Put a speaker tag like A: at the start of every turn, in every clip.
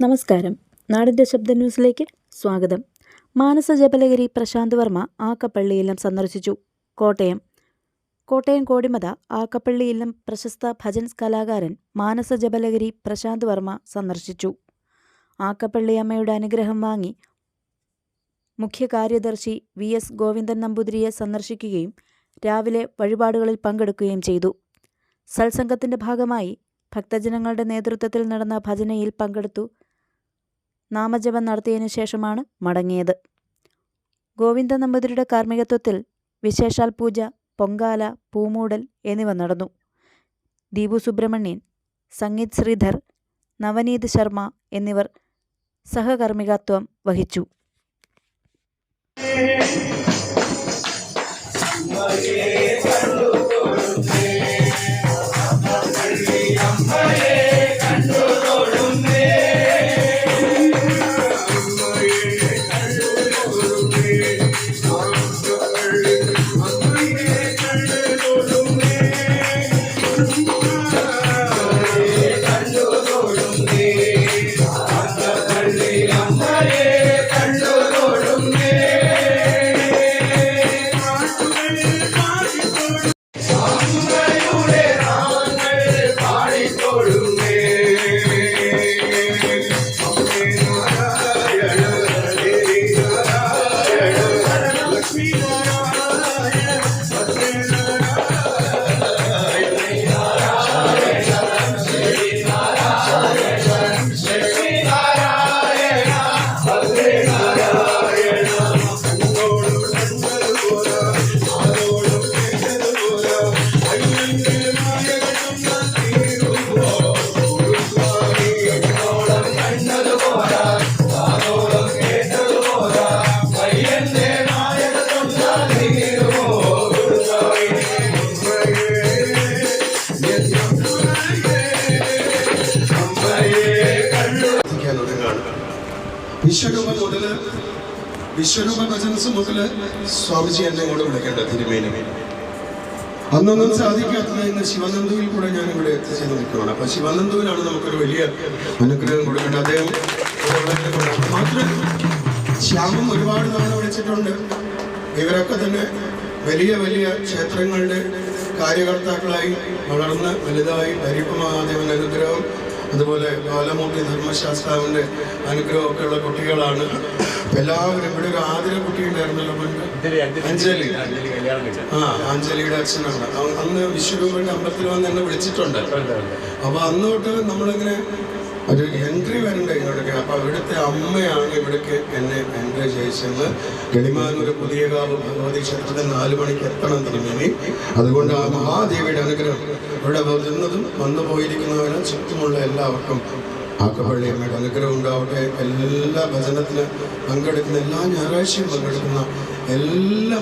A: നമസ്കാരം. നാടിൻ്റെ ശബ്ദ ന്യൂസിലേക്ക് സ്വാഗതം. മാനസ ജപലഗിരി പ്രശാന്ത് വർമ്മ ആക്കപ്പള്ളി ഇല്ലം സന്ദർശിച്ചു. കോട്ടയം കോടിമത ആക്കപ്പള്ളി ഇല്ലം പ്രശസ്ത ഭജൻ കലാകാരൻ മാനസ ജപലഗിരി പ്രശാന്ത് വർമ്മ സന്ദർശിച്ചു. ആക്കപ്പള്ളി അമ്മയുടെ അനുഗ്രഹം വാങ്ങി മുഖ്യ കാര്യദർശി VS ഗോവിന്ദൻ നമ്പൂതിരിയെ സന്ദർശിക്കുകയും രാവിലെ വഴിപാടുകളിൽ പങ്കെടുക്കുകയും ചെയ്തു. സത്സംഗത്തിൻ്റെ ഭാഗമായി ഭക്തജനങ്ങളുടെ നേതൃത്വത്തിൽ നടന്ന ഭജനയിൽ പങ്കെടുത്തു നാമജപം നടത്തിയതിനു ശേഷമാണ് മടങ്ങിയത്. ഗോവിന്ദ നമ്പൂതിരിയുടെ കാർമ്മികത്വത്തിൽ വിശേഷാൽ പൂജ, പൊങ്കാല, പൂമൂടൽ എന്നിവ നടന്നു. ദീപു സുബ്രഹ്മണ്യൻ, സംഗീത് ശ്രീധർ, നവനീത് ശർമ്മ എന്നിവർ സഹകർമ്മികത്വം വഹിച്ചു.
B: വിശ്വരൂപ ഭജൻസ് മുതൽ സ്വാമിജി എന്നെ കൂടെ വിളിക്കേണ്ട തിരുമേനി. അന്നൊന്നും സാധിക്കാത്തത് ഇന്ന് ശിവാനന്ദുവിൽ കൂടെ ഞാൻ ഇവിടെ എത്തിച്ചേർന്ന് നിൽക്കുകയാണ്. അപ്പൊ ശിവാനന്ദുവിനാണ് നമുക്കൊരു വലിയ അനുഗ്രഹം കൊടുക്കേണ്ടത്. അദ്ദേഹം മാത്രം ശ്യാമം ഒരുപാട് തവണ വിളിച്ചിട്ടുണ്ട്. ഇവരൊക്കെ തന്നെ വലിയ വലിയ ക്ഷേത്രങ്ങളുടെ കാര്യകർത്താക്കളായി വളർന്ന് വലുതായി ഹരിപ്പ മഹാദേവൻ അനുഗ്രഹം, അതുപോലെ ബാലമൂർത്തി ധർമ്മശാസ്താവിൻ്റെ അനുഗ്രഹമൊക്കെ ഉള്ള കുട്ടികളാണ് എല്ലാവരും. ഇവിടെ ഒരു ആതിര കുട്ടി ഉണ്ടായിരുന്നല്ലോ മുൻപ്, അഞ്ജലിയുടെ അച്ഛനാണ്. അന്ന് വിശ്വരൂപന്റെ അമ്പലത്തിൽ വന്ന് എന്നെ വിളിച്ചിട്ടുണ്ട്. അപ്പൊ അന്ന് തൊട്ട് നമ്മളിങ്ങനെ ഒരു എൻട്രി വരണ്ട ഇങ്ങോട്ടൊക്കെ. അപ്പൊ ഇവിടുത്തെ അമ്മയാണ് ഇവിടേക്ക് എന്നെ എൻട്രി ചെയ്യിച്ചത്. ഗളിമാനൂര് പുതിയകാവ് ഭഗവതി ക്ഷേത്രത്തിൽ 4 മണിക്ക് എത്തണം തിരുമേനി. അതുകൊണ്ട് ആ മഹാദേവിയുടെ അനുഗ്രഹം ഇവിടെ വരുന്നതും വന്നു പോയിരിക്കുന്നവരെ ചുറ്റുമുള്ള എല്ലാവർക്കും ആക്കപ്പള്ളി അമ്മയുടെ അനുഗ്രഹം ഉണ്ടാവട്ടെ. എല്ലാ ഭജനത്തിന് പങ്കെടുക്കുന്ന, എല്ലാ ഞായറാഴ്ചയും പങ്കെടുക്കുന്ന എല്ലാ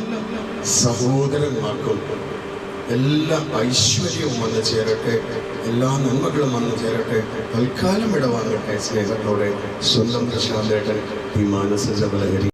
B: സഹോദരന്മാർക്കും എല്ലാ ഐശ്വര്യവും വന്നു ചേരട്ടെ, എല്ലാ നന്മകളും വന്നു ചേരട്ടെ. തൽക്കാലം ഇടവാങ്ങട്ടെ. സ്നേഹത്തോടെ സ്വന്തം പ്രശാന്തേട്ടൻ, ഈ മാനസ ജപലഗിരി.